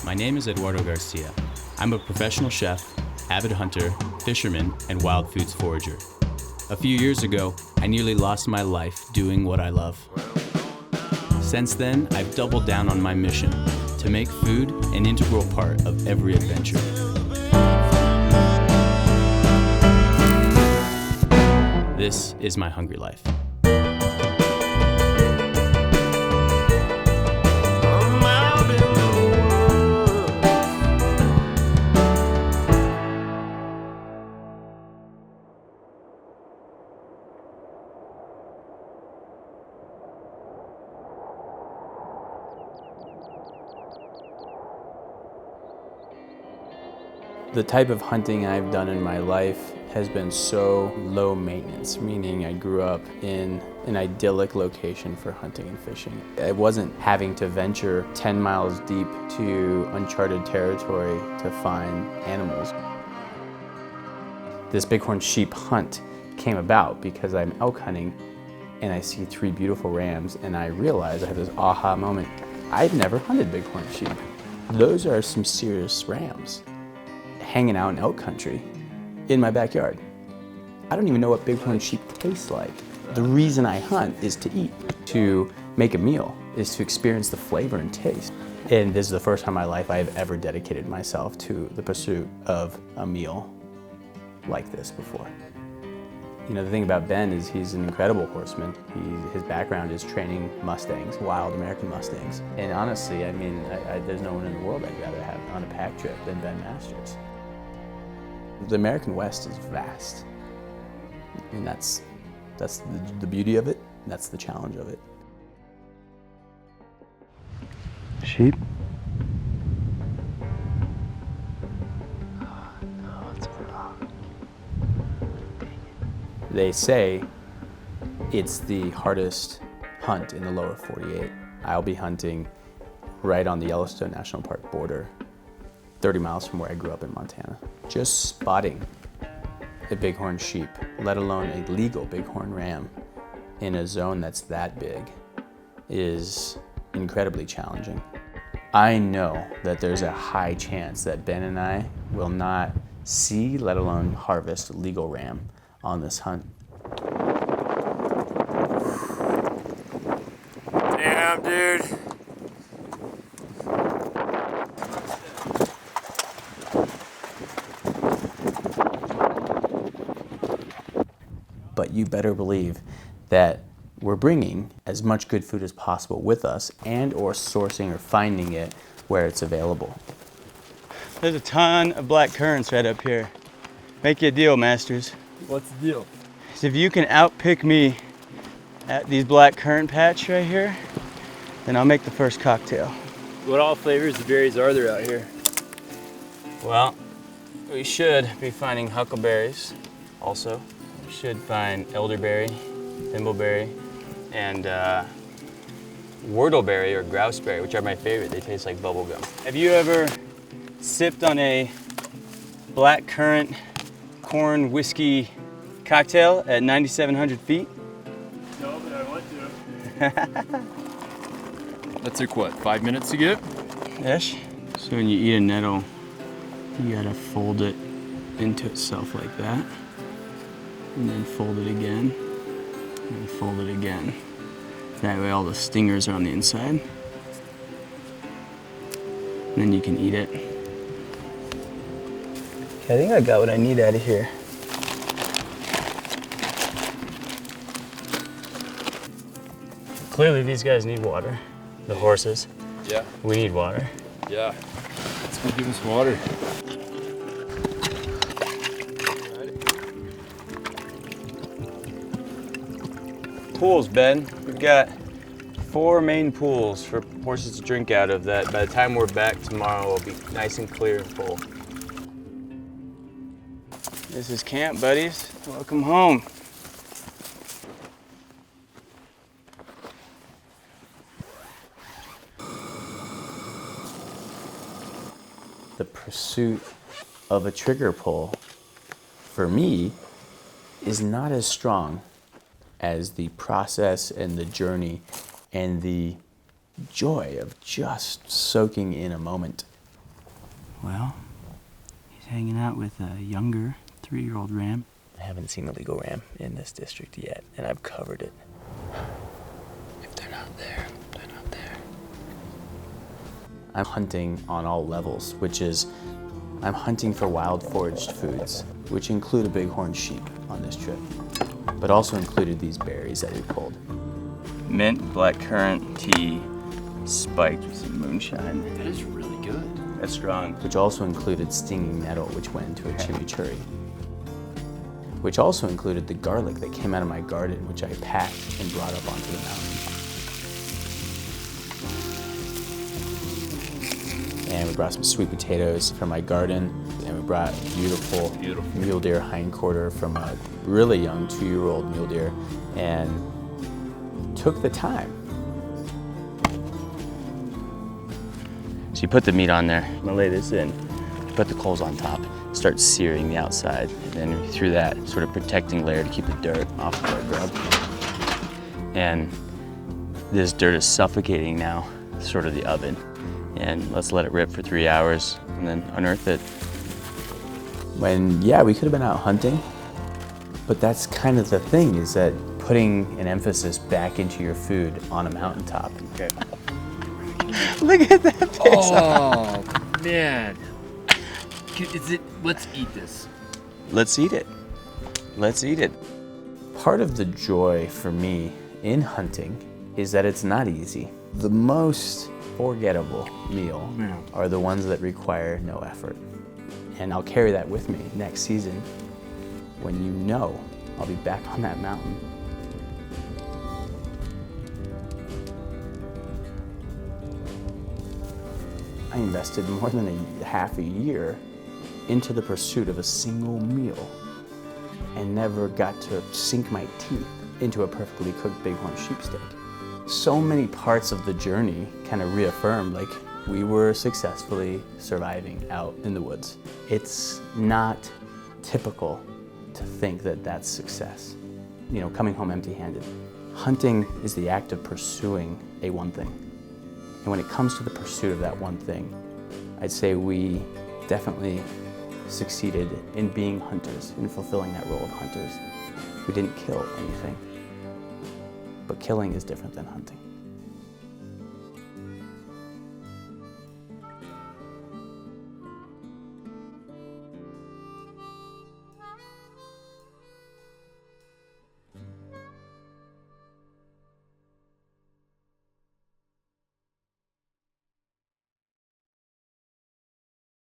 My name is Eduardo Garcia. I'm a professional chef, avid hunter, fisherman, and wild foods forager. A few years ago, I nearly lost my life doing what I love. Since then, I've doubled down on my mission to make food an integral part of every adventure. This is my hungry life. The type of hunting I've done in my life has been so low maintenance, meaning I grew up in an idyllic location for hunting and fishing. I wasn't having to venture 10 miles deep to uncharted territory to find animals. This bighorn sheep hunt came about because I'm elk hunting and I see 3 beautiful rams and I realize, I have this aha moment, I've never hunted bighorn sheep. Those are some serious rams hanging out in elk country in my backyard. I don't even know what bighorn sheep tastes like. The reason I hunt is to eat, to make a meal, is to experience the flavor and taste. And this is the first time in my life I have ever dedicated myself to the pursuit of a meal like this before. You know, the thing about Ben is he's an incredible horseman. His background is training Mustangs, wild American Mustangs. And honestly, I mean, there's no one in the world I'd rather have on a pack trip than Ben Masters. The American West is vast. I mean, that's the beauty of it, and that's the challenge of it. Sheep? They say it's the hardest hunt in the lower 48. I'll be hunting right on the Yellowstone National Park border, 30 miles from where I grew up in Montana. Just spotting a bighorn sheep, let alone a legal bighorn ram, in a zone that's that big is incredibly challenging. I know that there's a high chance that Ben and I will not see, let alone harvest, a legal ram on this hunt. Damn, dude. But you better believe that we're bringing as much good food as possible with us and or sourcing or finding it where it's available. There's a ton of black currants right up here. Make you a deal, Masters. What's the deal? So if you can outpick me at these black currant patch right here, then I'll make the first cocktail. What all flavors of berries are there out here? Well, we should be finding huckleberries also. We should find elderberry, thimbleberry, and whortleberry or grouseberry, which are my favorite. They taste like bubble gum. Have you ever sipped on a black currant corn whiskey cocktail at 9,700 feet? No, but I want to. That took what, 5 minutes to get? Ish. So when you eat a nettle, you gotta fold it into itself like that, and then fold it again, and fold it again. That way all the stingers are on the inside. And then you can eat it. Okay, I think I got what I need out of here. Clearly these guys need water. The horses. Yeah. We need water. Yeah. Let's go give them some water. Pools, Ben. We've got 4 main pools for horses to drink out of that by the time we're back tomorrow will be nice and clear and full. This is camp, buddies. Welcome home. The pursuit of a trigger pull, for me, is not as strong as the process and the journey and the joy of just soaking in a moment Well, he's hanging out with a younger 3-year-old ram. I haven't seen a legal ram in this district yet, and I've covered it. If they're not there, they're not there. I'm hunting on all levels, which is I'm hunting for wild foraged foods, which include a bighorn sheep on this trip, but also included these berries that we pulled. Mint, blackcurrant, tea, spiked with some moonshine. That is really good. That's strong. Which also included stinging nettle, which went into a chimichurri. Which also included the garlic that came out of my garden, which I packed and brought up onto the mountain. And we brought some sweet potatoes from my garden, and we brought beautiful mule deer hindquarter from a really young 2-year-old mule deer, and took the time. So you put the meat on there. I'm gonna lay this in, put the coals on top, start searing the outside, and then through that sort of protecting layer to keep the dirt off of our grub. And this dirt is suffocating now, sort of the oven. And let's let it rip for 3 hours and then unearth it. Yeah, we could have been out hunting, but that's kind of the thing, is that putting an emphasis back into your food on a mountaintop. Okay. Look at that picture. Oh, man. Let's eat this. Let's eat it. Let's eat it. Part of the joy for me in hunting is that it's not easy. The most forgettable meal are the ones that require no effort. And I'll carry that with me next season when you know I'll be back on that mountain. I invested more than half a year into the pursuit of a single meal and never got to sink my teeth into a perfectly cooked bighorn sheep steak. So many parts of the journey kind of reaffirmed, like, we were successfully surviving out in the woods. It's not typical to think that that's success, you know, coming home empty-handed. Hunting is the act of pursuing a one thing. And when it comes to the pursuit of that one thing, I'd say we definitely succeeded in being hunters, in fulfilling that role of hunters. We didn't kill anything. But killing is different than hunting.